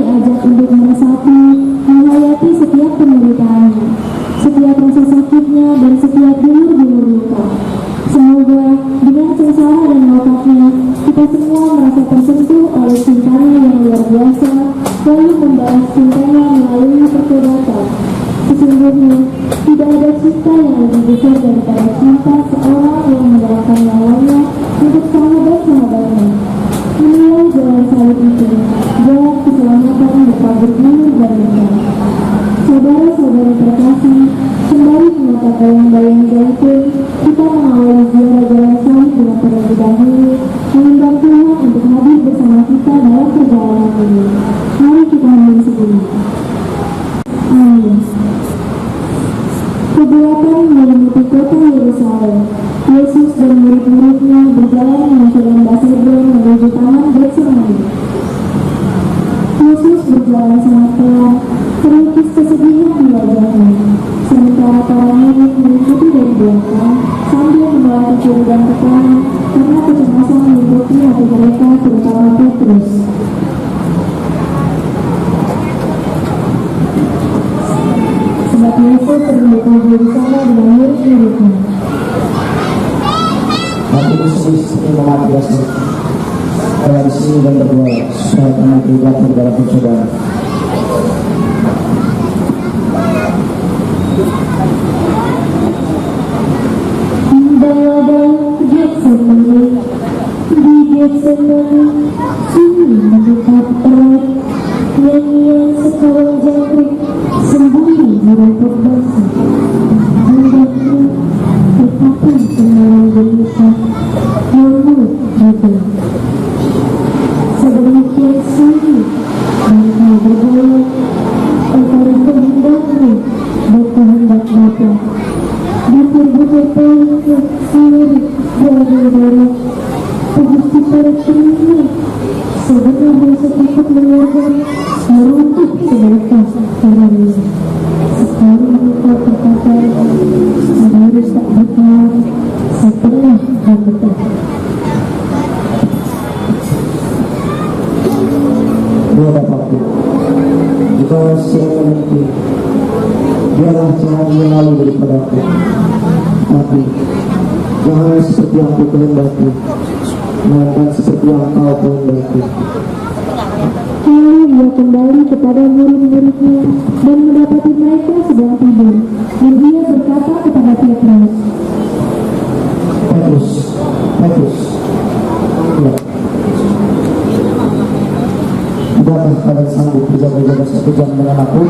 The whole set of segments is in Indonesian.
diajak untuk meresapi, menghayati setiap penderitaannya, setiap rasa sakitnya, dan setiap bilur-bilur luka. Semoga dengan sengsara dan wafatnya, kita semua merasa tersentuh oleh cintanya yang luar biasa, lalu membalas cintanya melalui pertobatan. Sesungguhnya, tidak ada cinta yang lebih besar daripada cinta seorang yang menyerahkan nyawanya untuk sahabat-sahabatnya. Inilah jalan salib itu, jalan keselamatan berpabrik biru dan indah. Saudara-saudara terkasih, sembari menatap bayang-bayang zaitun, kita mengawali ziarah jalan salib dengan terlebih dahulu mengundang Tuhan untuk hadir bersama kita dalam perjalanan ini. Mari kita hening sejenak. Amin. Kegelapan menyelimuti kota Yerusalem. Yesus dan murid-muridnya berjalan menuju lembah Cedron menuju taman Getsemani. Yesus berjalan sangat pelan, terlukis kesedihan di wajahnya. Sementara para murid mengikuti dari belakang sambil menelan curi dan tekanan karena kecemasan meliputi hati mereka, terutama Petrus. Sebab Yesus terlebih bersama dengan murid-muridnya. Hati Yesus ini memati rasa. Saya di sini dan berdoa supaya kami tidak dalam pencobaan. Membawa dalam Getsemani, di Getsemani, sini mendekat erat, nyanyian sekarang jangkrik, sembunyi di rumput basah. Hendaknya tetapi semalam berita, nyamuk juga. Sedemikian sulit dan bergolak antara kehendakmu dan kehendak Bapa. Butir-butir pelita sirik darah-darah, begitu para telinga, sebenarnya sedikit mengeluarkan meruntuh sebaliknya orangnya. Sekarang engkau berkata, harus tak benar, setengah benar. Dua Bapakku, jika siapa mungkin, biarlah jangan menalu daripadaku, tapi jangan seperti yang aku kehendaki, melainkan seperti yang kau kehendaki. Lalu ia kembali kepada murid-muridnya dan mendapati mereka sedang tidur, dan ia berkata kepada Petrus, Petrus, ya. Tidakkah kalian sanggup berjaga-jaga 1 jam dengan aku?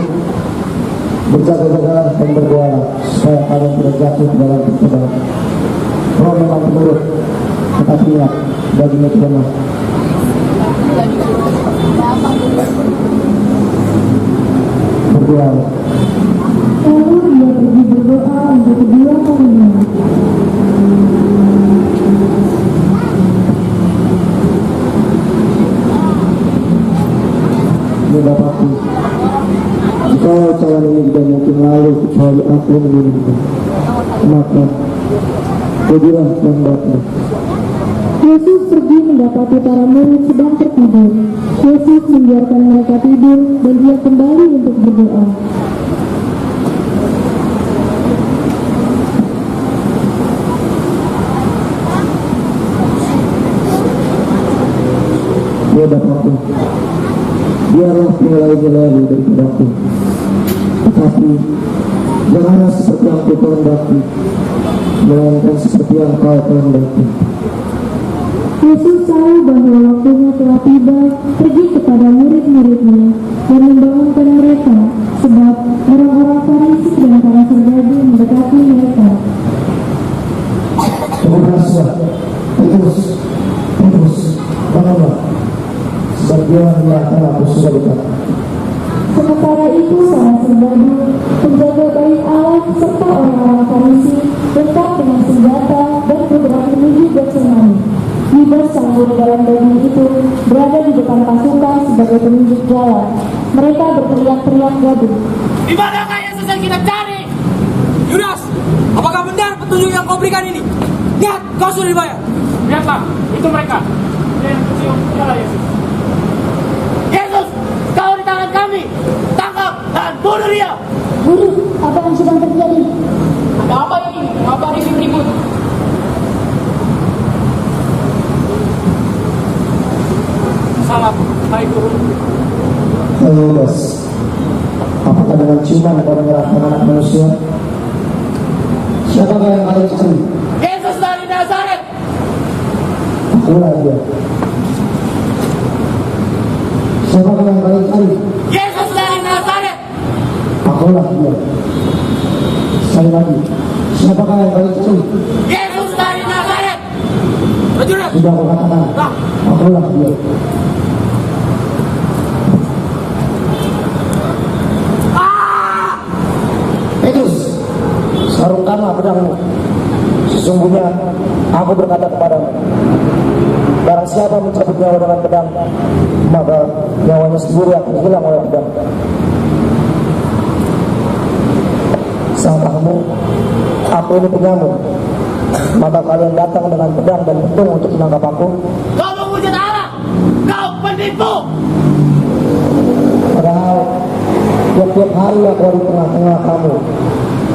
Berjaga-jagalah dan berdoalah supaya kalian tidak jatuh ke dalam pencobaan. Roh memang penurut, tetapi ingat, dagingnya itu lemah. Berdoalah. lalu ia pergi berdoa untuk kedua kalinya. Ya Bapakku, jika cawan ini tidak mungkin lalu kecuali aku mengirimnya, maka jadilah kehendakmu. Yesus pergi mendapati para murid sedang tertidur. Yesus membiarkan mereka tidur dan ia kembali untuk berdoa. Ya Bapakku, biarlah penilainya lalu daripadaku, tetapi janganlah seperti yang aku kehendaki, melainkan seperti yang kau kehendaki. Yesus tahu bahwa waktunya telah tiba, pergi kepada murid-muridnya dan membangunkan mereka, sebab orang-orang Farisi dan para serdadu mendekati mereka. Beraslah, Petrus, bangunlah, sebab dia melihatkan aku sudah dekat. Sementara itu para serdadu, penjaga bait Allah serta orang-orang Farisi dekat dengan senjata dan bergerak menuju Getsemani. Yudas sang guru dalam daging itu berada di depan pasukan sebagai penunjuk jalan. Mereka berteriak-teriak gaduh. Di manakah Yesus yang kita cari? Yudas, apakah benar petunjuk yang kau berikan ini? Lihat, kau sudah dibayar. Lihatlah, itu mereka. Dia yang kecil, dialah Yesus. Yesus, kau bunuh dia. Guru, apa yang sedang terjadi? Ada apa ini? Mengapa ribut-ribut? Salam, hai guru. Ayo Yudas, apakah dengan ciuman kau menyerahkan anak manusia? Siapakah yang kalian cari? Yesus dari Nazaret. Akulah dia. Siapakah yang kalian cari? Yesus dari Nazaret. Akulah dia. Sekali lagi, siapakah yang kalian cari? Yesus dari Nazaret. Prajurit. Sudah aku katakan, akulah dia. Petrus, sarungkanlah pedangmu. Sesungguhnya aku berkata kepadamu, barang siapa mencabut nyawa dengan pedang, maka nyawanya sendiri akan hilang oleh pedang. Sangkahmu, aku ini penyamuk, maka kalian datang dengan pedang dan pedang untuk menangkap aku. Kau mewujud Allah. Kau penipu. Padahal tiap-tiap hari aku ada di tengah-tengah kamu,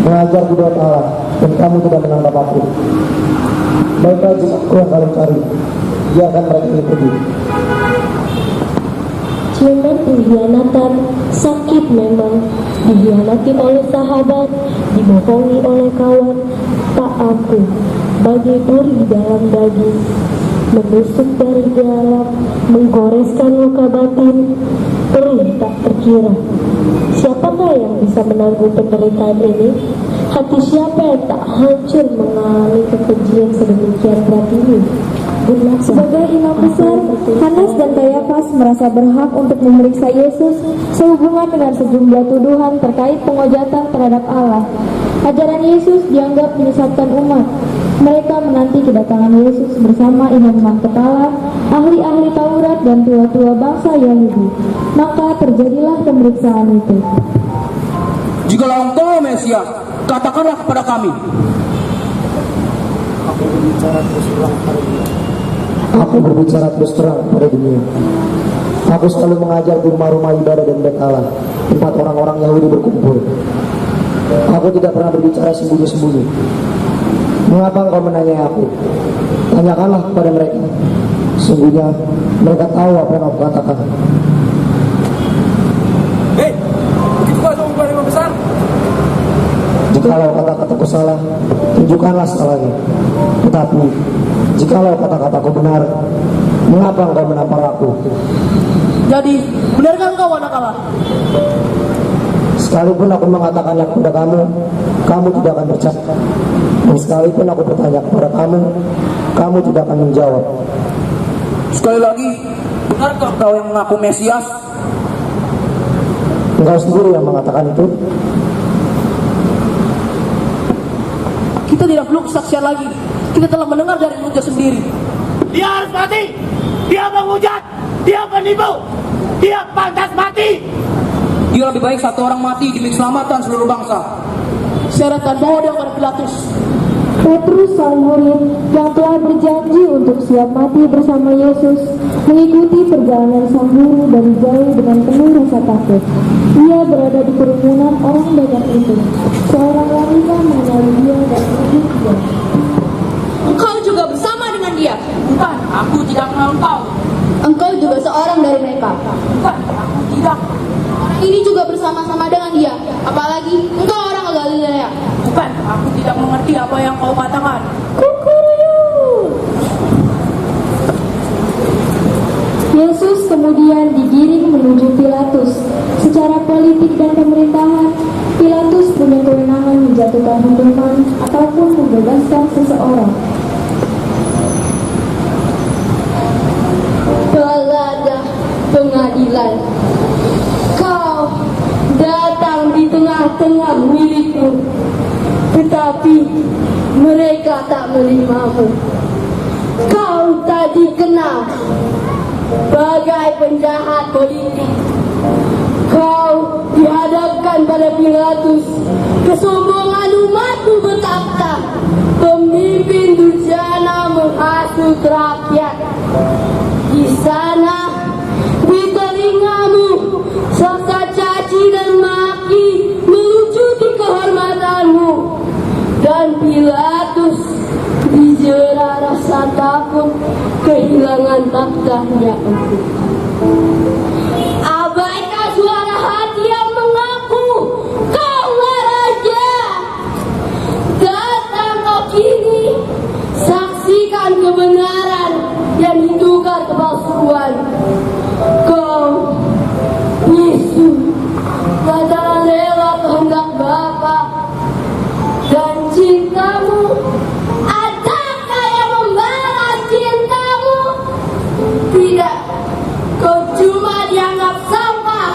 mengajar budaya Allah, dan kamu tidak menangkap aku. Baiklah, jika aku yang kalian cari, biarkan mereka ini pergi. Ciuman pengkhianatan sakit memang, dikhianati oleh sahabat, dibohongi oleh kawan, tak ampuh, bagai duri dalam daging, menusuk dari dalam, menggoreskan luka batin, perih tak terkira. Siapakah yang bisa menanggung penderitaan ini? Hati siapa yang tak hancur mengalami kekejian sedemikian berat ini? Sebagai imam besar, Hanas dan Kayafas merasa berhak untuk memeriksa Yesus sehubungan dengan sejumlah tuduhan terkait pengojatan terhadap Allah. Ajaran Yesus dianggap menyesatkan umat. Mereka menanti kedatangan Yesus bersama imam-imam kepala, ahli-ahli Taurat dan tua-tua bangsa Yahudi. Maka terjadilah pemeriksaan itu. Jikalau engkau Mesias, katakanlah kepada kami. Aku berbicara terus terang pada dunia. Aku selalu mengajar di rumah-rumah ibadah dan bait Allah, tempat orang-orang Yahudi berkumpul. Aku tidak pernah berbicara sembunyi-sembunyi. Mengapa engkau menanyai aku? Tanyakanlah kepada mereka. Sungguhnya mereka tahu apa yang aku katakan. Hei, begitu kau sama imam besar? Jikalau kata-kataku salah, tunjukkanlah salahnya. Tetapi jikalau kata-kataku benar, mengapa engkau menampar aku? Jadi, benarkah engkau anak Allah? Sekalipun aku mengatakannya kepada kamu, kamu tidak akan percaya. Dan sekalipun aku bertanya kepada kamu, kamu tidak akan menjawab. Sekali lagi, benarkah kau yang mengaku Mesias? Engkau sendiri yang mengatakan itu. Kita tidak perlu kesaksian lagi. Kita telah mendengar dari mulutnya sendiri. Dia harus mati. Dia menghujat. Dia penipu. Dia pantas mati. Dia lebih baik satu orang mati demi keselamatan seluruh bangsa. Syaratkan bawa dia kepada Pilatus. Petrus sang murid yang telah berjanji untuk siap mati bersama Yesus mengikuti perjalanan sang guru dari jauh dengan penuh rasa takut. Ia berada di kerumunan orang banyak itu. Seorang wanita mengenali dia dan menuju dia. Engkau juga bersama dengan dia. Bukan, aku tidak kenal engkau. Engkau juga seorang dari mereka. Bukan, aku tidak. Orang ini juga bersama-sama dengan dia. Apalagi engkau orang Galilea. Bukan, aku tidak mengerti apa yang kau katakan. Yesus kemudian digiring menuju Pilatus. Secara politik dan pemerintahan, Pilatus punya kewenangan menjatuhkan hukuman ataupun membebaskan seseorang. Balada pengadilan. Kau datang di tengah-tengah milikmu, tetapi mereka tak menerimamu. Kau tak dikenal bagai penjahat politik. Kau dihadapkan pada Pilatus. Kesombongan umatmu bertahta. Pemimpin durjana menghasut rakyat. Di sana, di telingamu, serta caci dan maki kehendak-kehendakku. Abaikan suara hati yang mengaku kaulah raja. Datang kau kini, saksikan kebenaran dan hidupkan kepalsuan. Kau bisu, adalah rela kehendak Bapa dan cintamu. Adakah yang membalas cintamu? Tidak, kau cuma dianggap sampah.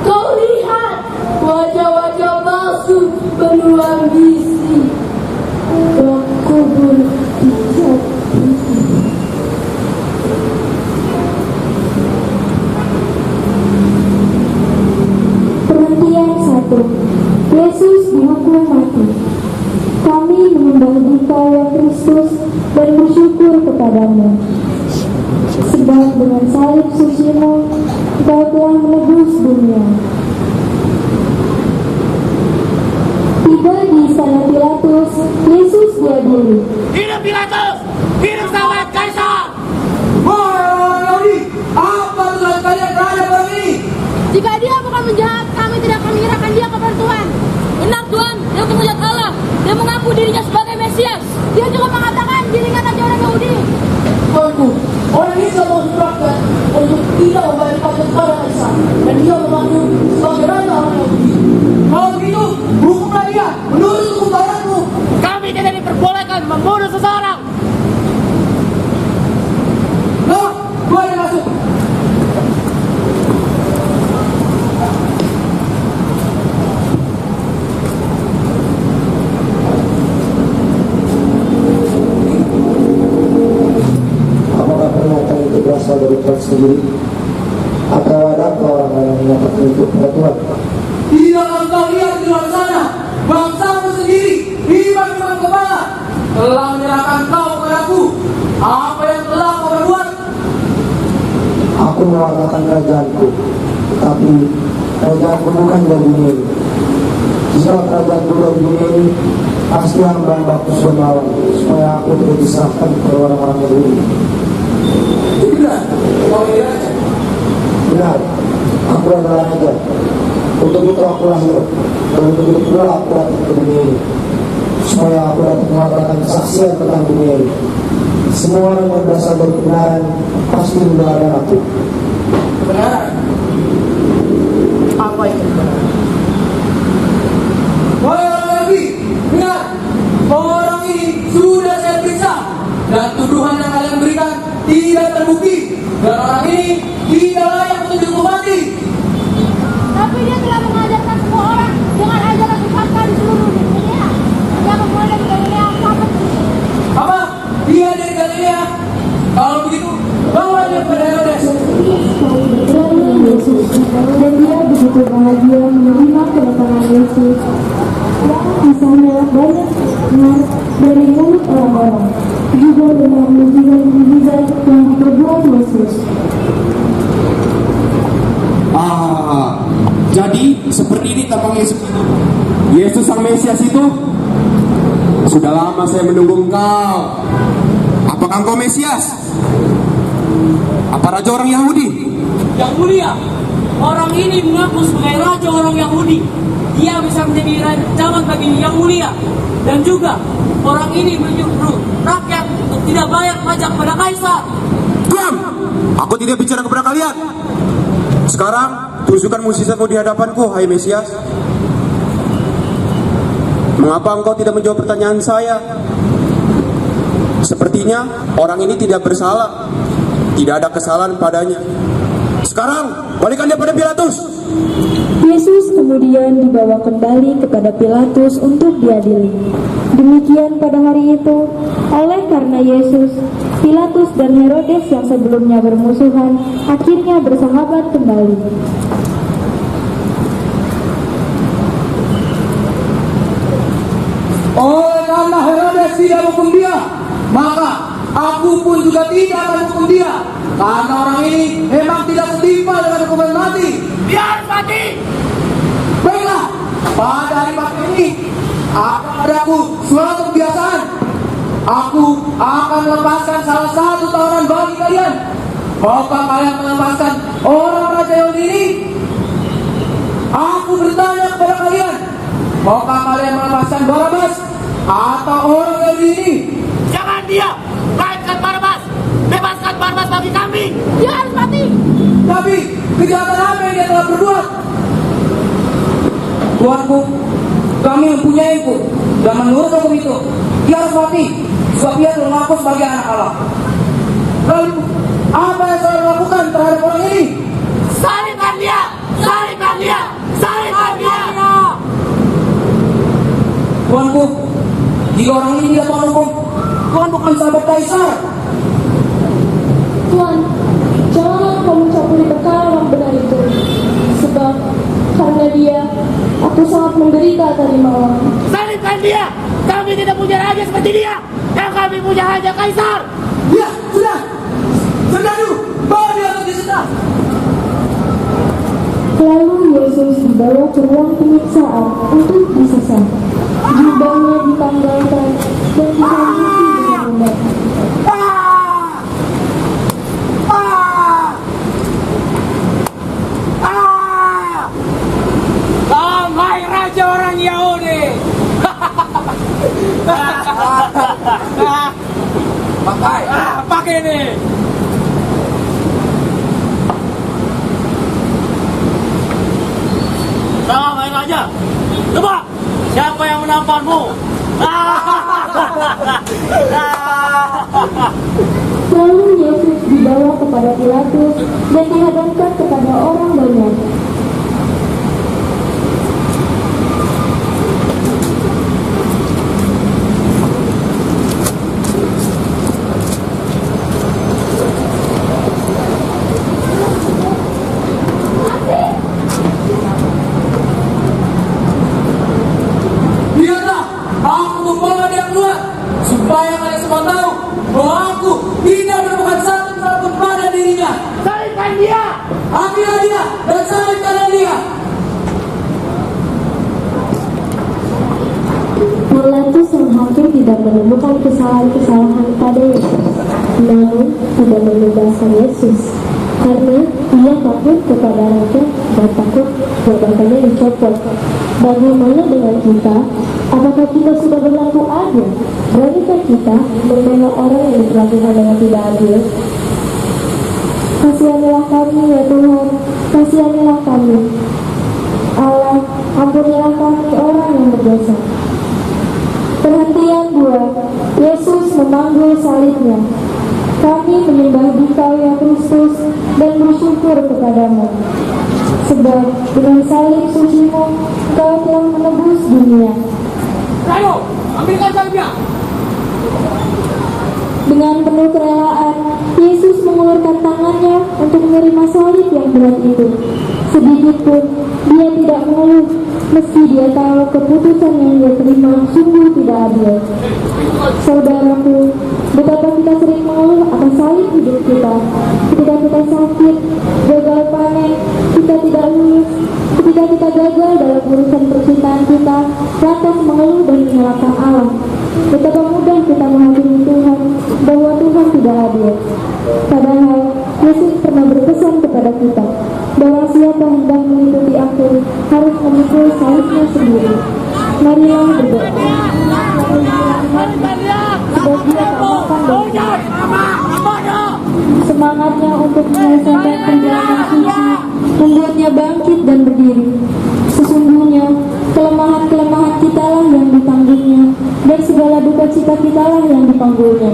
Kau lihat wajah-wajah palsu penuh ambisi. Kau kubur di jati. Pengertian 1. Yesus dihukum mati. Kami menyembah Engkau ya Kristus dan bersyukur kepadamu. Sebab dengan salib sucimu, Engkau telah menebus dunia. Tiba di istana Pilatus, Yesus diadili. Hidup Pilatus! Hidup sahabat Kaisar! Wahai orang Yahudi, apa tujuan kalian terhadap orang ini? Jika dia bukan penjahat, kami tidak akan menyerahkan dia kepada Tuhan. Benar Tuhan, dia penghujat Allah. Dia mengaku dirinya sebagai Mesias. Dia juga mengatakan dirinya raja orang Yahudi. Tuanku, orang ini telah menginstruksikan untuk tidak membayar pajak kepada Kaisar, dan dia mengaku sebagai raja orang Yahudi. Kalau begitu, hukumlah dia menurut hukum Tauratmu. Kami tidak diperbolehkan membunuh seseorang. Nah, boleh masuk. Apakah pernyataan itu berasal dari Tuhan sendiri? Atau ada orang yang menyatakan itu kepada Tuhan? Tidak engkau lihat di luar sana, bangsamu sendiri, imam-imam kepala, telah menyerahkan kau kepadaku. Apa yang telah kau perbuat? Aku mewartakan kerajaanku, tapi kerajaanku bukan dari dunia ini. Jika kerajaanku dari dunia ini, pasti hamba-hambaku sudah melawan, supaya aku tidak diserahkan kepada orang-orang Yahudi. Tidak, kau ini raja. Benar, aku adalah raja. Untuk itu aku lahir, dan untuk itu pula aku datang ke dunia ini, supaya aku dapat mengatakan kesaksian tentang dunia ini. Semua orang yang berasal dari kebenaran pasti mendengarkan aku. Kebenaran. Apa itu benar? Wahai orang Yahudi, dengar, orang ini sudah saya periksa, dan tuduhan yang kalian berikan tidak terbukti, dan orang ini tidak layak untuk dihukum mati. Tapi dia telah mengajarkan semua orang dengan ajaran sesat di seluruh dunia. Dia memulai dari Galilea sampai ke sini. Apa? Dia dari Galilea? Kalau begitu, bawa dia kepada Herodes. Sekali bertemu Yesus, dan dia begitu bahagia menerima kedatangan Yesus. Di sana banyak dengar dari mulut orang-orang, juga dengan mujizat-mujizat yang diperbuat Yesus. Jadi seperti ini tampang Yesus itu. Yesus sang Mesias itu. Sudah lama saya menunggu engkau. Apakah engkau Mesias? Apa raja orang Yahudi? Yang mulia, orang ini mengaku sebagai raja orang Yahudi. Dia bisa menjadi ancaman bagi yang mulia. Dan juga orang ini menyuruh rakyat untuk tidak bayar pajak pada Kaisar. Diam! Aku tidak bicara kepada kalian. Sekarang tunjukkan mukjizatmu di hadapanku, hai Mesias. Mengapa engkau tidak menjawab pertanyaan saya? Sepertinya orang ini tidak bersalah. Tidak ada kesalahan padanya. Sekarang balikan dia pada Pilatus. Yesus kemudian dibawa kembali kepada Pilatus untuk diadili. Demikian pada hari itu, oleh karena Yesus, Pilatus dan Herodes yang sebelumnya bermusuhan akhirnya bersahabat kembali. Oleh karena Herodes tidak menghukum dia, maka aku pun juga tidak akan menghukum dia. Karena orang ini memang tidak setimpal dengan hukuman mati. Dia harus mati. Baiklah, pada hari mati ini akan padaku suatu kebiasaan. Aku akan melepaskan salah satu tawanan bagi kalian. Maukah kalian melepaskan orang Raja Yahudi ini? Aku bertanya kepada kalian, maukah kalian melepaskan Barabas atau orang Yahudi ini? Jangan dia! Kaitkan Barabas! Bebaskan Barabas bagi kami! Dia harus mati. Tapi kejahatan apa yang dia telah berbuat? Tuanku, kami mempunyai hukum, dan menurut hukum itu dia harus mati sebab dia telah mengaku sebagai anak Allah. Lalu apa yang saudara lakukan terhadap orang ini? Salibkan dia! Salibkan dia! Salibkan dia! Tuanku, jika orang ini tidak tahu hukum, Tuhan bukan sahabat Kaisar. Tuan, janganlah kamu campuri perkara yang benar itu. Sebab karena dia, aku sangat menderita tadi malam. Salibkan dia! Kami tidak punya raja seperti dia! Yang kami punya hanya Kaisar! Ya, sudah. Serdadu, bawa dia ke disita. Lalu Yesus dibawa ke ruang penyiksaan untuk disiksa. Jubahnya ditanggalkan dan disambungkan dengan membaca. Damai raja orang Yahudi! Pakai ini! Damai raja! Coba! Siapa yang menamparmu? Lalu Yesus dibawa kepada Pilatus dan dihadapkan kepada orang banyak. Lihatlah, aku membawa dia keluar supaya kalian semua tahu bahwa aku tidak menemukan satu pun pada dirinya. Salibkan dia! Ambillah dia dan salibkanlah dia. Pilatus sang hakim tidak menemukan kesalahan-kesalahan pada Yesus, namun tidak membebaskan Yesus karena ia takut kepada raja dan takut jabatannya dicopot. Bagaimana dengan kita? Apakah kita sudah berlaku adil? Beranakah kita membela orang yang diperlakukan dengan tidak adil? Kasihanilah kami ya Tuhan, kasihanilah kami. Allah, ampunilah kami orang yang berdosa. Perhentian 2. Yesus memanggul salibnya. Kami menyembah Dikau ya Kristus dan bersyukur kepadamu. Sebab dengan salib sucimu, Kau telah menebus dunia. Ayo, ambilkan salibnya! Dengan penuh kerelaan, Yesus mengulurkan tangannya untuk menerima salib yang berat itu. Sedikit pun dia tidak mengeluh, meski dia tahu keputusan yang dia terima sungguh tidak adil. Saudaraku, betapa kita sering mengeluh atas salib hidup kita. Ketika kita sakit, gagal panen, kita tidak lulus, ketika kita gagal dalam urusan percintaan kita, lantas mengeluh dan menyalahkan Allah. Betapa mudah kita menghakimi Tuhan bahwa Tuhan tidak adil. Padahal Yesus pernah berpesan kepada kita, barang siapa hendak mengikuti aku harus memikul salibnya sendiri. Marilah berdoa. Sebab dia tak makan dan semangatnya untuk menyelesaikan perjalanan suci membuatnya bangkit dan berdiri. Sesungguhnya kelemahan-kelemahan kitalah yang ditanggungnya dan segala duka cita kitalah yang dipanggulnya.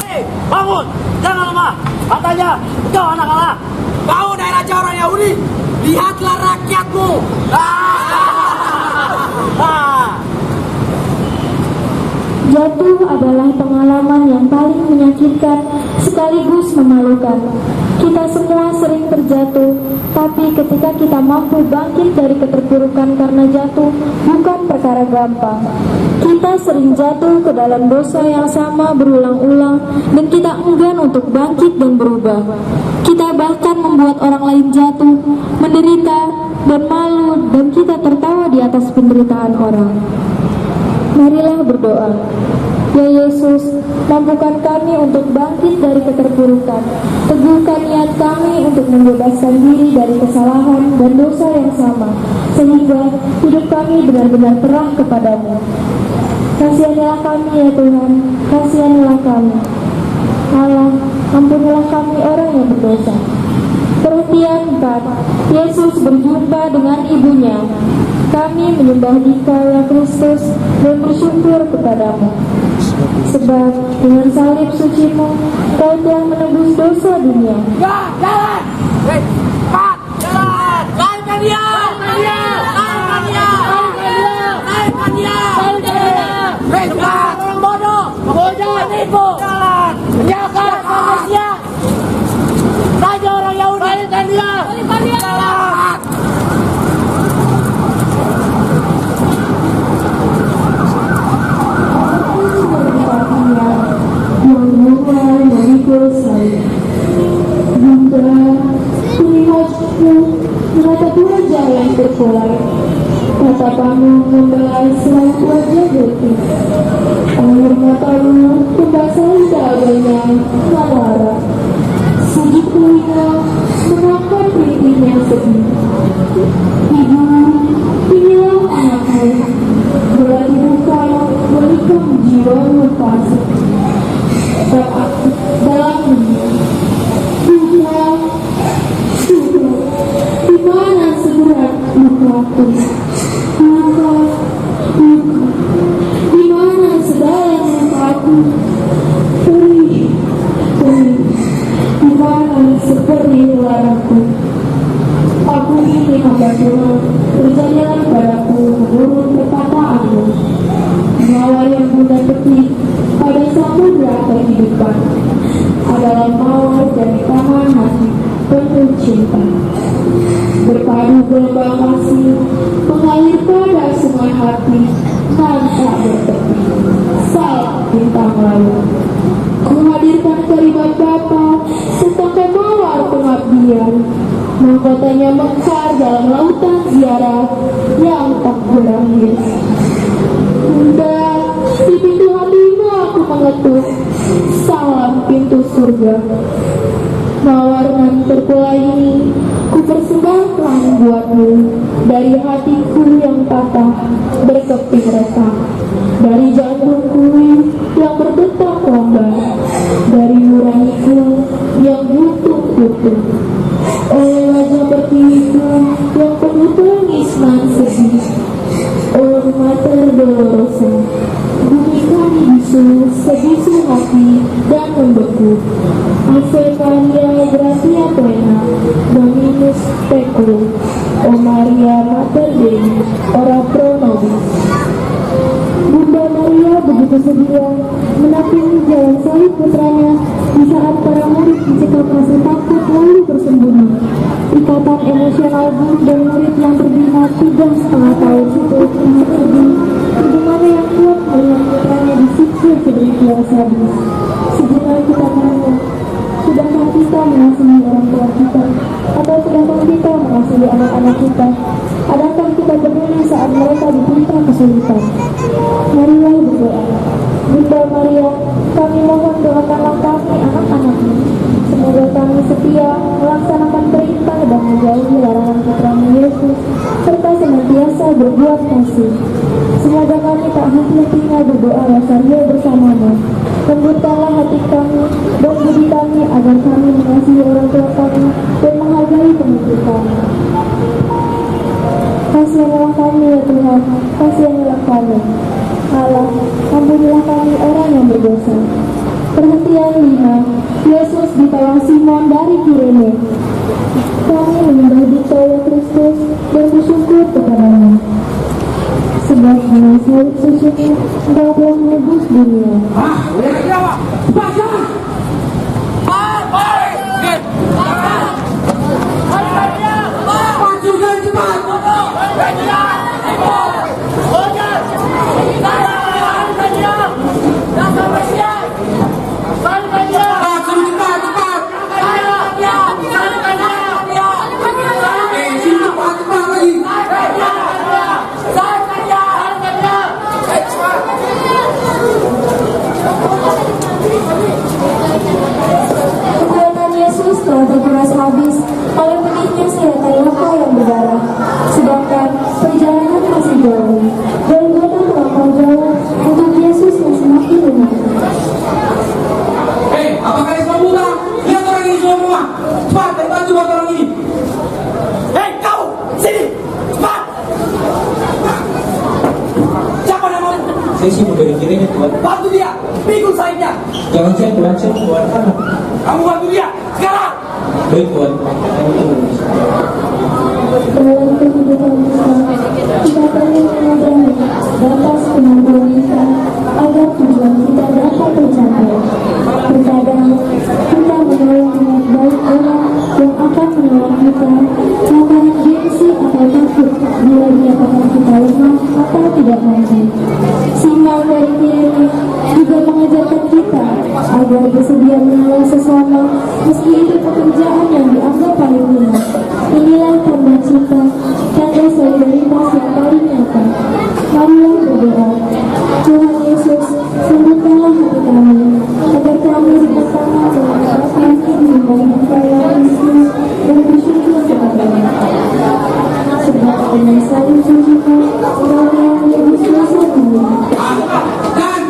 Hei, bangun! Jangan lemah! Katanya, kau anak Allah! Kau dari raja orang Yahudi! Lihatlah rakyatmu! Jatuh adalah pengalaman yang paling menyakitkan sekaligus memalukan. Kita semua sering terjatuh, tapi ketika kita mampu bangkit dari keterpurukan karena jatuh, bukan perkara gampang. Kita sering jatuh ke dalam dosa yang sama berulang-ulang, dan kita enggan untuk bangkit dan berubah. Kita bahkan membuat orang lain jatuh, menderita, dan malu, dan kita tertawa di atas penderitaan orang. Marilah berdoa. Ya Yesus, mampukan kami untuk bangkit dari keterpurukan. Teguhkan niat kami untuk membebaskan diri dari kesalahan dan dosa yang sama, sehingga hidup kami benar-benar terang kepadamu. Kasihanilah kami ya Tuhan, kasihanilah kami. Allah, ampunilah kami orang yang berdosa. Perhatian 4. Yesus berjumpa dengan ibunya. Kami menyembah Dikau ya Kristus dan bersyukur kepadamu. Sebab dengan salib sucimu, Kau telah menebus dosa dunia. Ya, jalan! Cepat! Jalan! Naikkan dia! Naikkan dia! Naikkan dia! Cepat! Orang bodoh! Penipu! Jalan! Penjahat! Manusia! Raja orang Yahudi! Naikkan dia! Jalan! Yang mulai memikul saya. Bunda, melihatku menatap wajah yang terkulai. Tatapanmu membelai selain wajah getih. Air matamu membasahi dadanya malara. Sejuk telinga menangkap rintinya sedih. Ibu, inilah anakmu. Berarti buka menikam jiwamu pasir. Dalam dunia, Tuhan, di mana seberat lukaku? Luka, di mana sedalam lukaku? Perih, di mana seperti ularku? Aku ini hamba Tuhan, berjadilah padaku menurut perkataanmu. Nyawa yang Bunda petik pada samudra kehidupan adalah mawar dari taman hati penuh cinta. Berpadu gelombang kasih mengalir pada sungai hati nan tak bertepi. Salam bintang lalu, kuhadirkan keribat Bapa setangkai mawar pengabdian. Mahkotanya mekar dalam lautan ziarah yang tak berakhir. Bunda, di pintu hatimu aku mengetuk. Salam pintu surga. Mawar nan terkulai ini ku persembahkan buatmu. Dari hatiku yang patah berkeping retak, dari jantungku yang berdetak lambat, dari nuraniku yang butuh-butuh. Oleh wajah pertiwiku yang penuh tangis nan sedih. Oh Mater Dolorosa, bumi kami bisu, sebisu hati dan membeku. Ave Maria gratia plena, Dominus tecum. O Maria Mater Dei, ora pro nobis. Bunda Maria begitu sedia menapingi jalan salib putranya di saat para murid dicekal rasa takut lalu bersembunyi. Ikatan emosional guru dan murid yang berbina 3,5 tahun itu sangat sedih. Bagaimana yang kuat melihat putranya disiksa sedemikian sadis. Sejenak kita tanya, sudahkah kita mengasihi orang tua kita? Atau sudahkah kita mengasihi anak-anak kita? Adakah kita peduli saat mereka ditimpa kesulitan? Marilah berdoa. Bunda Maria, kami mohon doakanlah kami anak-anakmu. Semoga kami setia melaksanakan perintah dan menjauhi larangan putramu Yesus, serta senantiasa berbuat kasih. Semoga kami tak henti-hentinya berdoa rosario bersamamu. Lembutkanlah hati kami dan budi kami agar kami mengasihi orang tua kami dan menghargai pemimpin kami. Kasihanilah kami ya Tuhan, kasihanilah kami. Allah, ampunilah kami orang yang berdosa. Perhatian 5. Yesus ditolong Simon dari Kirene. Kami menyembah Dikau ya Kristus dan bersyukur kepadamu. Sebab dengan salib sucimu, Engkau telah menebus dunia. Tuan. Bantu dia, pikul sayapnya. Jangan cek, Tuan. Kamu bantu dia, sekarang. Baik, Tuan. Dalam kehidupan kita, kita perlu mengurangi batas kemampuan kita agar tujuan kita dapat tercapai. Terkadang kita menolong niat baik orang yang akan menolong kita lantaran gengsi atau takut bila dikatakan kita lemah atau tidak mampu. Simbol dari diri juga mengajarkan kita agar bersedia menolong sesama meski itu pekerjaan yang dianggap paling ringan. Inilah tanda cinta, tanda solidaritas yang paling nyata. Marilah berdoa. Tuhan Yesus, sembuhkanlah hati kami, agar kami bersama dengan hati yang kaya Kristus dan bersyukur kepada-Nya. Sebab dengan saling cinta, kami yang lebih selesa dunia. Dan,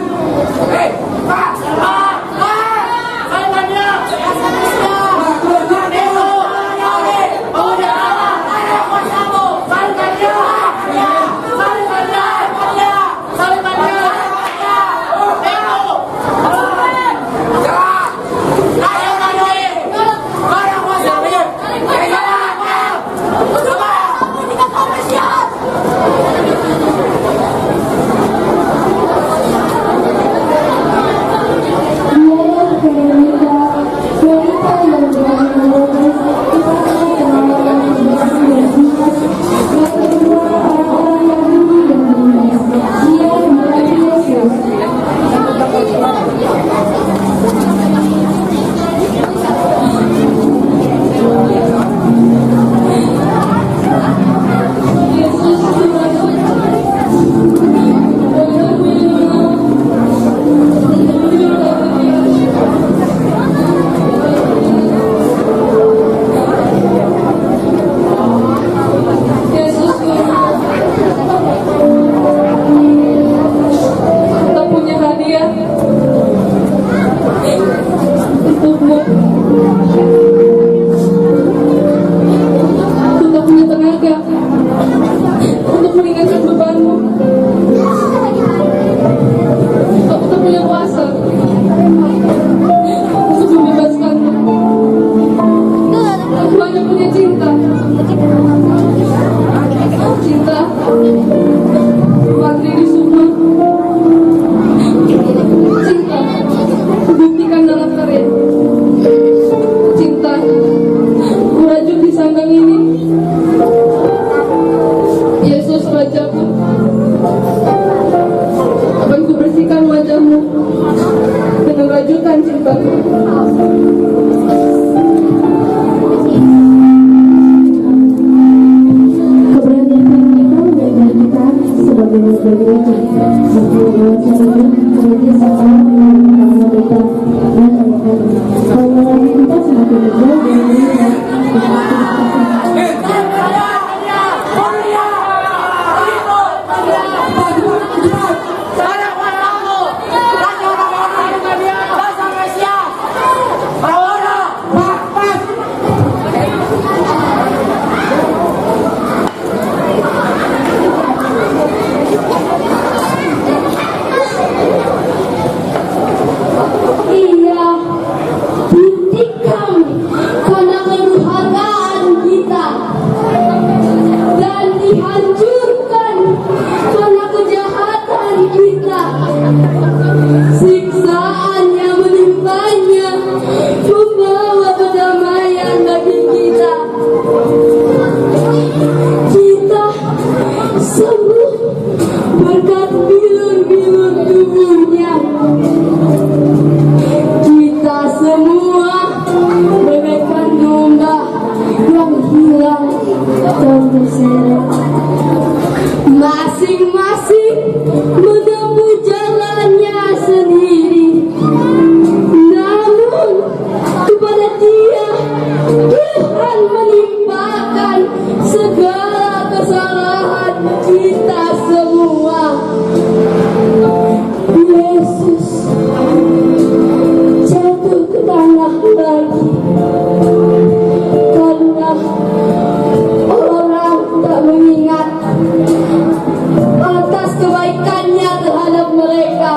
atas kebaikannya terhadap mereka.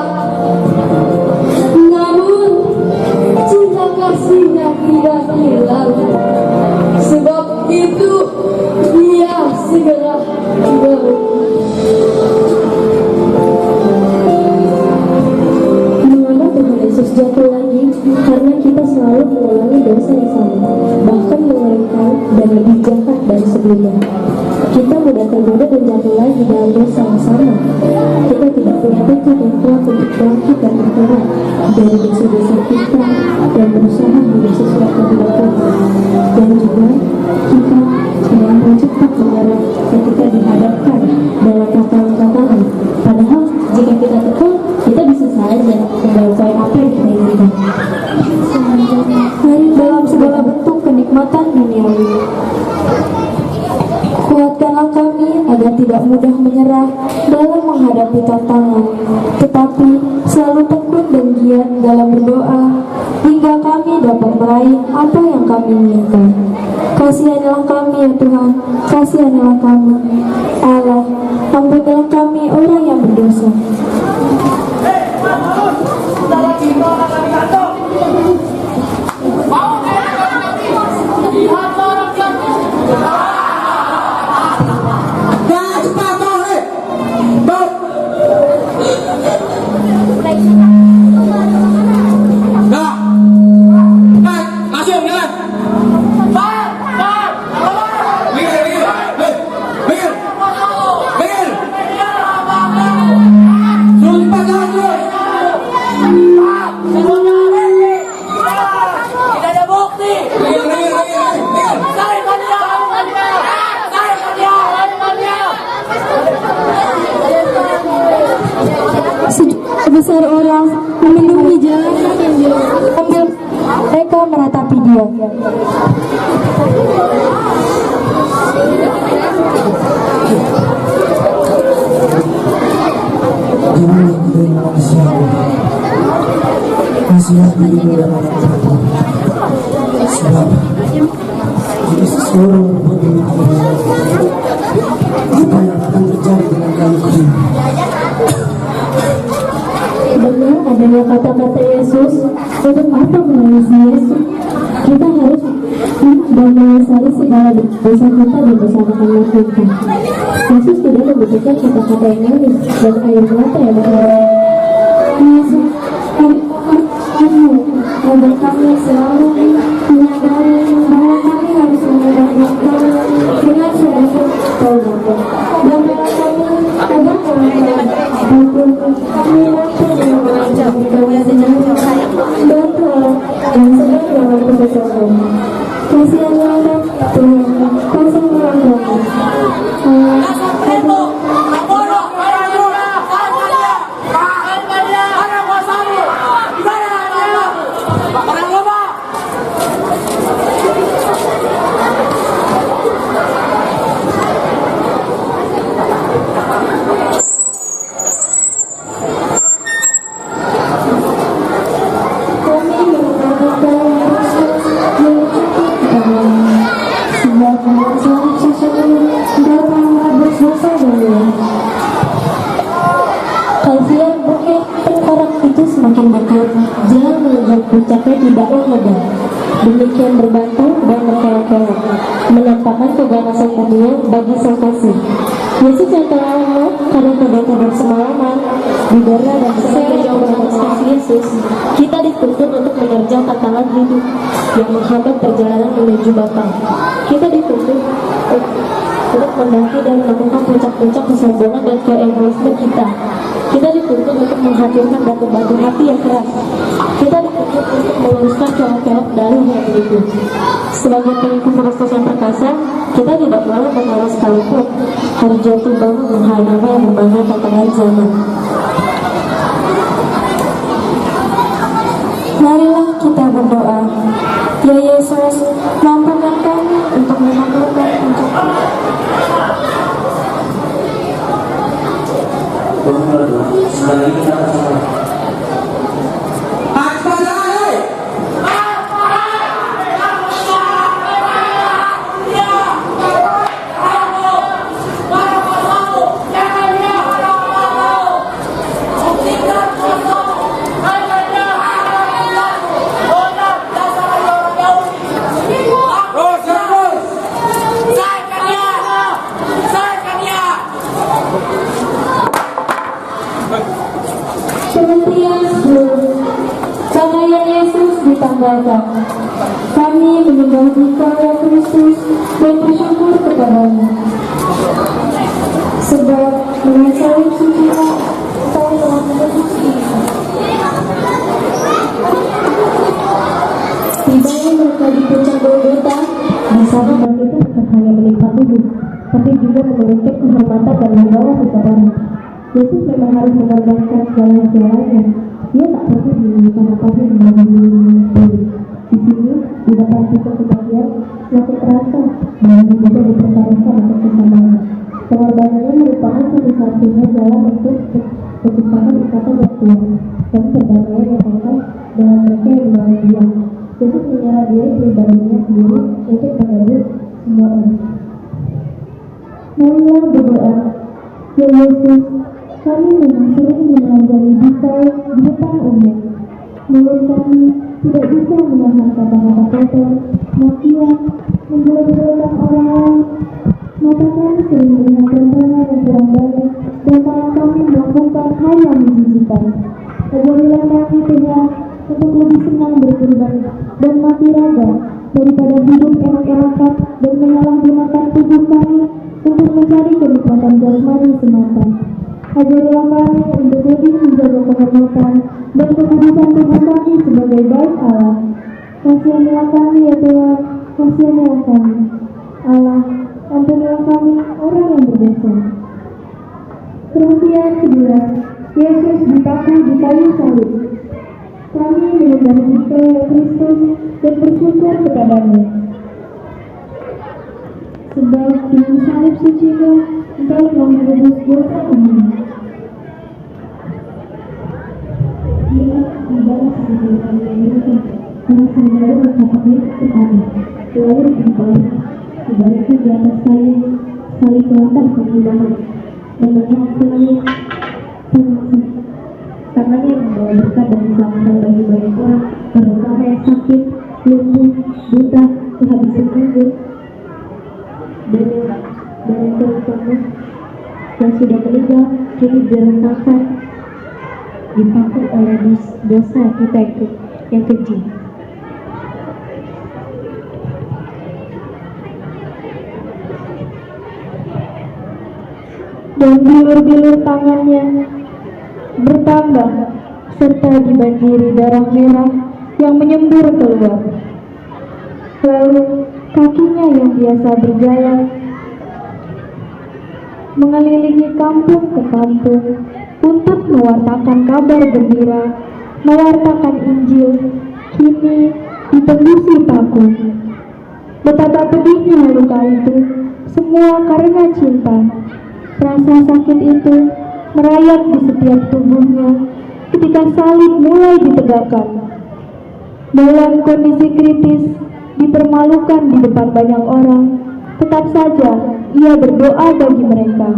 tidak hilang. Sebab itu dia segera kembali. Mengapa Tuhan Yesus jatuh lagi? Karena kita selalu mengulangi dosa yang sama, bahkan mengerikan dan lebih jahat dari sebelumnya. Kita mudah tergoda dan jatuh lagi dalam dosa yang sama. Kita tidak punya tekad yang kuat untuk bangkit dan bertobat dari dosa-dosa kita dan berusaha menjadi sesuatu yang dilakukan. Dan juga kita terlalu cepat menyerah ketika dihadapkan dalam tantangan. Padahal jika kita tekun, kita bisa saja mencapai apa yang kita inginkan. Dalam segala bentuk kenikmatan duniawi, kuatkanlah kami agar tidak mudah menyerah dalam menghadapi tantangan, tetapi selalu tekun dan giat dalam berdoa hingga kami dapat meraih apa yang kami inginkan. Kasihanilah kami ya Tuhan, kasihanilah kami. Allah, ampunilah kami orang yang berdosa. Besar orang memenuhi jalan sambil mereka meratapi dia. Janganlah kalian mengasihi aku. Kasihat dirimu dan aku. Sebab jika seseorang berbuat demikian, apa yang akan terjadi dengan kalian? Benar adanya kata-kata Yesus. Untuk apa mengasihi Yesus? Kita harus dan menyesali segala dosa kita dan bersamakan kita. Yesus tidak membutuhkan kata-kata yang manis dan air mata yang mengalir. Yesus agar kami selalu menyadari bahwa kami harus menghadapi dengan sebaik taubat dan kami agar walaupun kami mampu dengan mengancam bahwa senyum bantu Allah dan sedang dalam kebesaran. Kasihanlah Tuhan, kasihanlah Kasihan bukit tengkorak itu semakin dekat, jalan menuju puncaknya tidaklah mudah. Demikian berbatu dan berkelok-kelok, menampakkan keganasan dunia bagi sang kasih. Yesus yang telah lama karena tidur semalaman, didera dan bersama jauh kasih Yesus, kita dituntut untuk menerjang tantangan hidup yang menghambat perjalanan menuju Bapa. Kita dituntut untuk mendaki dan melakukan puncak-puncak kesombongan dan keegoisme kita. Kita dituntut untuk menghadirkan batu-batu hati yang keras. Kita dituntut untuk meluruskan kelok-kelok dalih yang begitu. Sebagai pengikut Kristus yang perkasa, kita tidak boleh menolak sekalipun harus jatuh bangun menghadapi yang membanggakan tantangan zaman. Marilah kita berdoa. Ya Yesus, mampukan kami untuk menaklukkan puncak. Sebentar lagi kita akan menyembah Engkau ya Kristus dan bersyukur kepadamu. Sebab dengan salib suci Engkau telah menebus kita. Tidaknya mereka dipecah Golgota, di sana kita bukan hanya menimpa tubuh, tapi juga memiliki kehormatan dan membawa seseorang. Yesus memang harus mengorbankan segala-galanya. Dia tak pernah menginginkan apapun dengan diri. Di sini, di depan kita kebahagiaan, semakin terasa bahwa juga dipertaruhkan untuk kesamaan. Pengorbanannya merupakan satu-satunya jalan untuk menciptakan ikatan yang kuat dan perdamaian yang kekal dengan mereka yang menolak Dia. Yesus menyerah diri pribadinya sendiri untuk menebus semua orang. Marilah berdoa. Ya Yesus, kami memang sering menelanjangi Engkau di depan umum. Mulut kami tidak bisa menahan kata-kata kotor, makian, menjelek-jelekan orang lain. Mata kami sering melihat rentangan yang kurang baik, dan tangan kami melakukan hal yang menjijikan. Ajarilah kami Tuhan untuk lebih senang berkorban dan mati raga daripada hidup enak-enakan dan menyalahgunakan tubuh kami untuk mencari kenikmatan jasmani semata. Ajarilah kami untuk lebih menjaga kehormatan dan kekudusan tubuh kami sebagai bait Allah. Kasihanilah kami ya Tuhan, kasihanilah kami. Allah, ampunilah kami orang yang berdosa. Perhatian kedua, Yesus dipaku di kayu salib. Kami menyembah Engkau ya Kristus dan bersyukur kepadamu. Sebab dengan salib suci-Mu, Engkau telah menebus dosa kami. Dia dibalas sebagai kami yang mereka, karena saudara mencatatnya kepada, lalu dibalik, dibalikkan di atas kayu, salib langkah penyembahan, dan menyaksikan tangannya yang membawa berkat dan keselamatan bagi banyak orang, terutama yang sakit, lumpuh, buta, kehabisan anggur, dan yang terutama yang sudah meninggal kini direntakan dipaku oleh dosa kita yang keji. Dan bilur-bilur tangannya bertambah serta dibanjiri darah merah yang menyembur keluar. Lalu kakinya yang biasa berjalan mengelilingi kampung ke kampung untuk mewartakan kabar gembira, mewartakan Injil, kini ditembusi paku. Betapa pedihnya luka itu, semua karena cinta. Rasa sakit itu merayap di setiap tubuhnya ketika salib mulai ditegakkan. Dalam kondisi kritis, dipermalukan di depan banyak orang, tetap saja ia berdoa bagi mereka.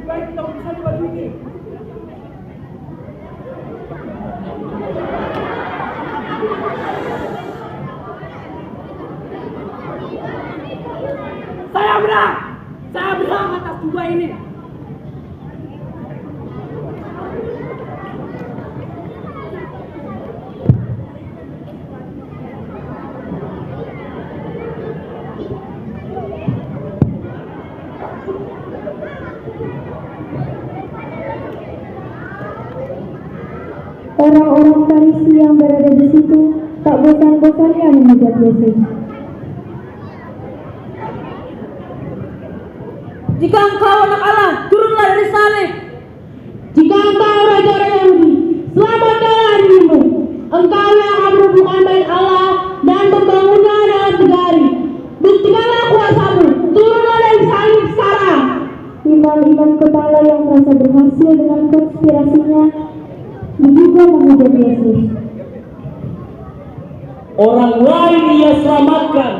baik kita bisa di baju ini. Saya berhak atas jubah ini. Orang-orang Farisi yang berada di situ tak bosan-bosannya menghujat Yesus. Jika engkau anak Allah, turunlah dari salib. Jika engkau raja orang Yahudi, selamatkanlah dirimu. Engkau yang akan berhubungan baik Allah dan membangunnya dalam 3 hari. Buktikanlah kuasamu, turunlah dari salib sekarang. Imam-imam kepala yang merasa berhasil dengan konspirasinya juga menghujat Yesus. Orang lain ia selamatkan,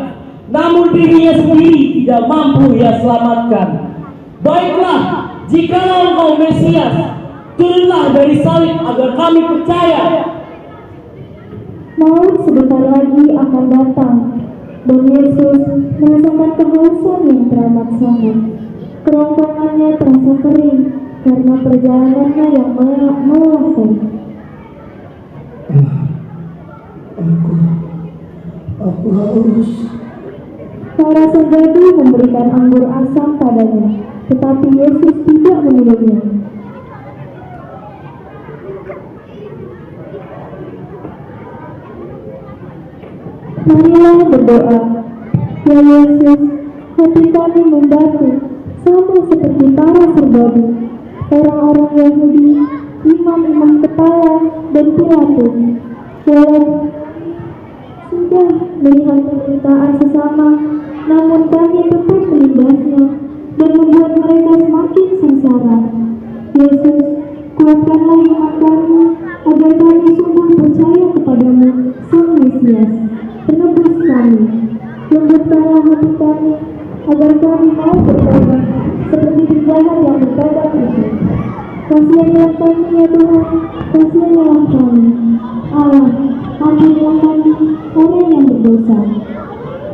namun dirinya sendiri tidak mampu ia selamatkan. Baiklah, jikalau engkau Mesias, turunlah dari salib agar kami percaya. Maut sebentar lagi akan datang, dan Yesus merasakan kehausan yang teramat sangat. Kerongkongannya terasa kering karena perjalanannya yang melelahkan. Aku haus. Para serdadu memberikan anggur asam padanya, tetapi Yesus tidak meminumnya. Marilah berdoa. Ya Yesus, hati kami membatu, sama seperti para serdadu, orang-orang Yahudi, imam-imam kepala, dan Pilatus. Walau sudah melihat penderitaan sesama, namun kami tetap menindasnya dan membuat mereka semakin sengsara. Yesus, kuatkanlah iman kami agar kami sungguh percaya kepadamu, Sang Mesias, penebus kami. Lembutkanlah hati kami agar kami mau bertobat seperti penjahat yang bertobat itu. Kasihanilah kami ya Tuhan, kasihanilah kami. Allah, ampunilah kami, orang yang berdosa.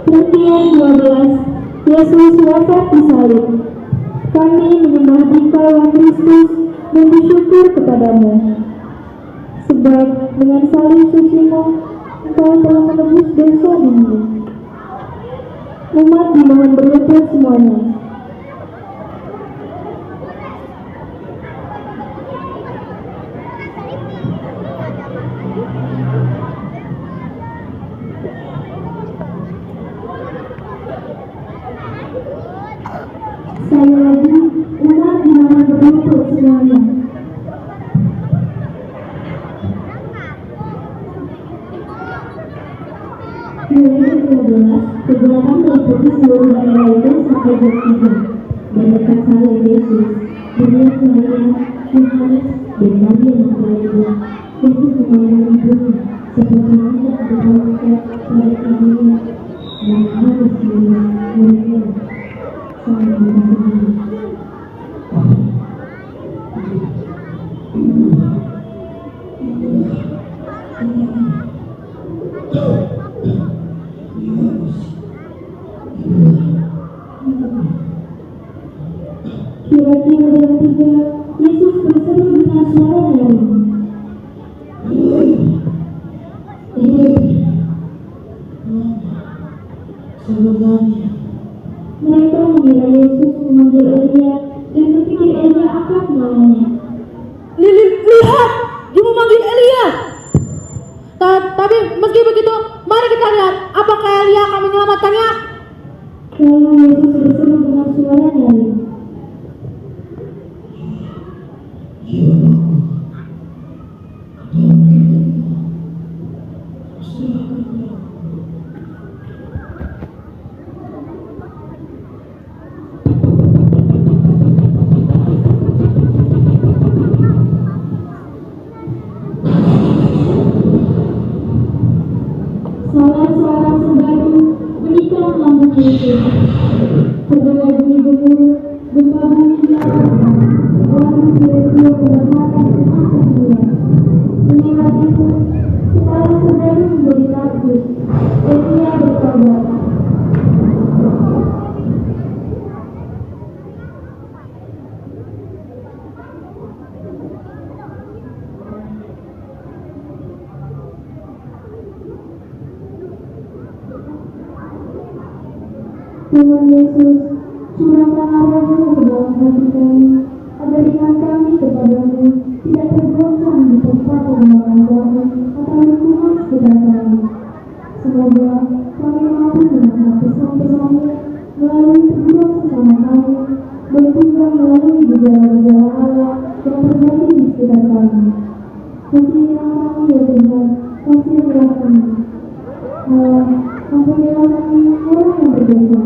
Perhentian 12. Yesus wafat di salib. Kami menyembah Engkau ya Kristus dan bersyukur kepadamu. Sebab dengan salib suci-Mu, Engkau telah menebus dosa dunia. Umat dimohon berlutut semuanya. Sekali lagi, umat dimohon berlutut semuanya. Mulai jam 12, kegiatan meliputi seluruh daerah itu sampai jam 3. Dan dekat salib Yesus, Maria Maria, Yohanes, dan Maria yang lainnya, Yesus memandang ibunya, seperti anak berangkat pada ibunya, dan harus muridnya, sangat mengasihi. Kira-kira jam 3, Yesus berseru dengan suara nyaring. Mereka mengira Yesus memanggil Elia dan berpikir Elia akan menolongnya. Lihat, dia memanggil Elia. Tapi meski begitu, mari kita lihat apakah Elia akan menyelamatkannya. Lalu Yesus berseru dengan suara nyaring. murid-muridmu mendapatkan kesempatan dunia. Mengingat itu, sekarang saudara menjadi takut. Setia bertobat. Tuhan Yesus, curahkanlah roh-Mu ke dalam hati kami, agar iman kami kepadamu tidak tergoncang di tempat pergumulan kami atau lingkungan sekitar kami. Semoga kami mampu menangkap pesan-pesan-Mu melalui teguran sesama kami, dan juga melalui gejala-gejala Allah yang terjadi di sekitar kami. Kasihanilah kami ya Tuhan, kasihanilah kami. Allah, ampunilah kami orang yang berdosa.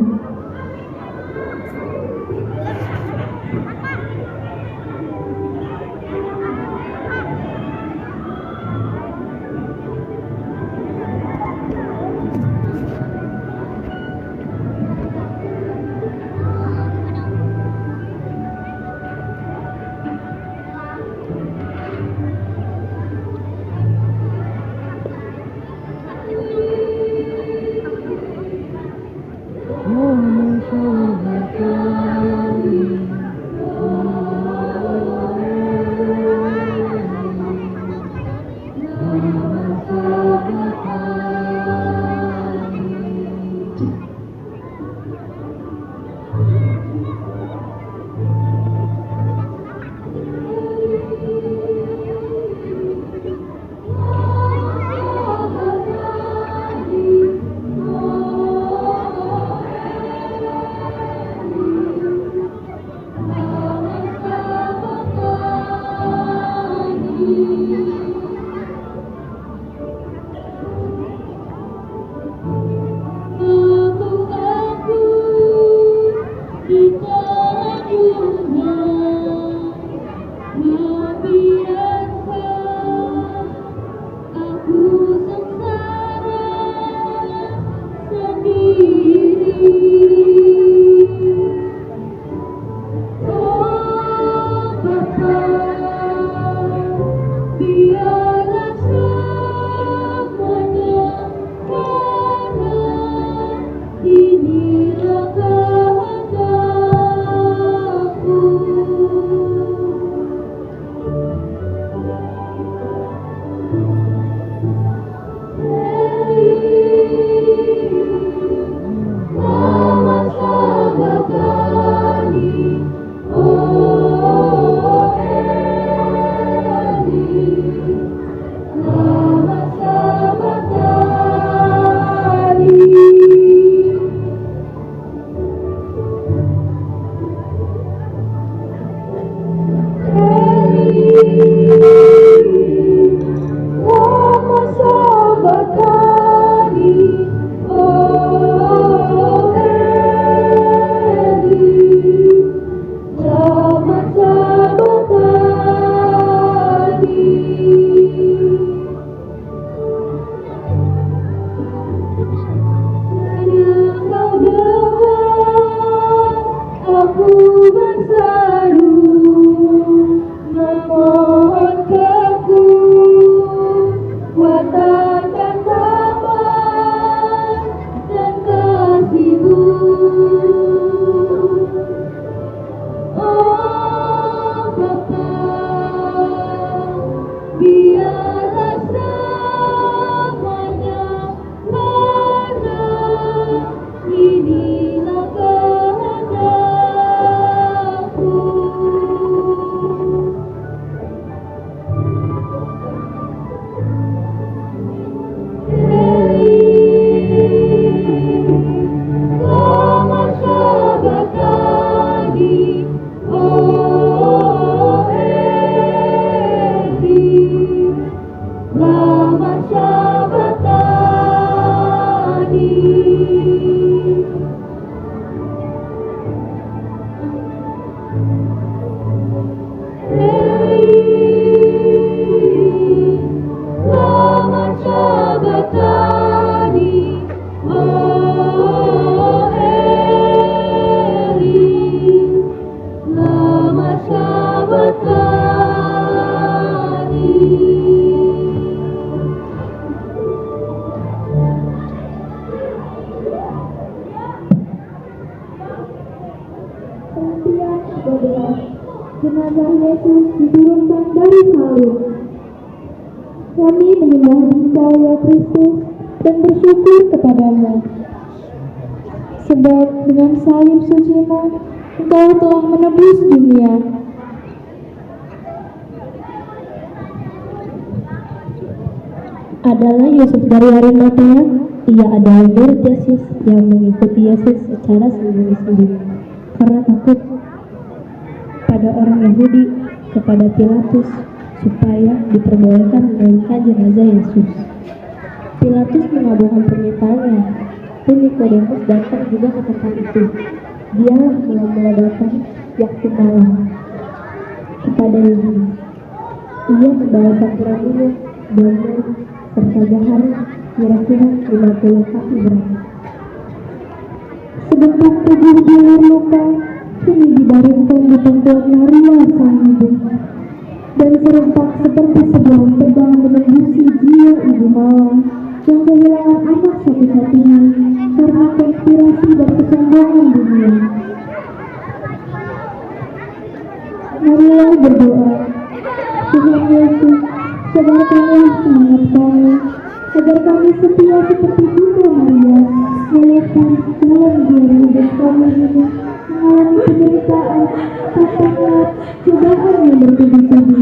jenazah Yesus diturunkan dari salib. Kami menyembah Engkau ya Kristus dan bersyukur kepadamu. Sebab dengan salib suci-Mu, Engkau telah menebus dunia. Adalah Yusuf dari Arimatea. Ia adalah murid Yesus yang mengikuti Yesus secara sembunyi-sembunyi karena takut pada orang Yahudi, kepada Pilatus, supaya diperbolehkan melihat jenazah Yesus. Pilatus mengabulkan permintaannya, dan Nikodemus datang juga ke tempat itu. Dia mula-mula datang waktu malam kepada Yesus. Ia membawakan kurang minyak dan serta garam kira-kira 50 kaki berat. Sebentar tubuh jalur luka kini dibaringkan di pangkuan Maria sang ibu, dan serentak seperti sebuah pedang menembusi jiwa ibu malang yang kehilangan anak satu-satunya karena konspirasi dan kesombongan dunia. Maria berdoa, Tuhan Yesus, sadarkanlah semangat kami, agar kami setia seperti Bunda Maria, walaupun dalam diri hidup kami ini mengalami penderitaan, tantangan, cobaan yang bertubi-tubi.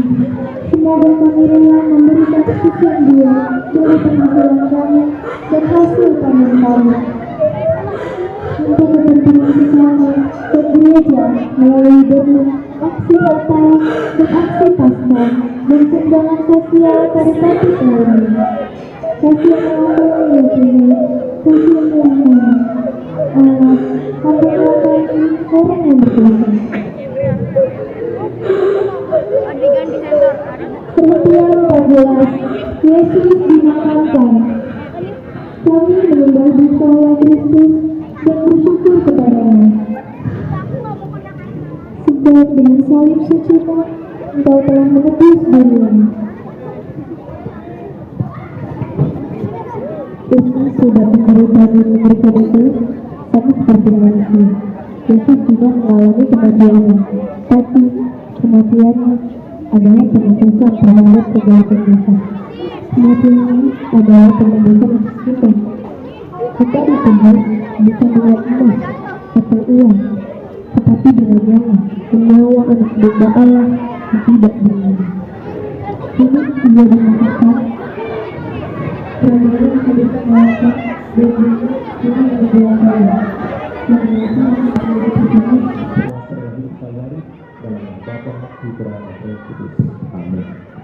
Semoga kami rela memberikan sekian dia dari penghasilan kami dan hasil panen kami untuk kepentingan sesama dan gereja melalui doa, aksi Natal dan aksi Paskah dan sumbangan sosial karitatif lainnya. Kasih yang melampaui ya Tuhan, kasih yang melampaui Allah, ampunilah kami orang yang berdosa. Perhatian 14, Yesus dimakamkan. Kami menyembah Engkau ya Kristus dan bersyukur kepada-Mu. Sebab dengan salib suci-Mu, Engkau telah menebus dunia. Yesus sudah memberikan memberikan itu sama seperti manusia. Yesus juga mengalami kematiannya, tapi kematiannya adalah penebusan terhadap segala dosa. Kematiannya adalah penebusan untuk kita. Kita ditebus bukan dengan emas atau uang, tetapi dengan nyawa anak domba Allah yang tidak bernyawa. Ini ia dimakamkan. Ramadhan hadis mengatakan dan ini kedua kali yang menyatakan menjadi dalam Bapa, Putra, dan Roh Kudus. Amin.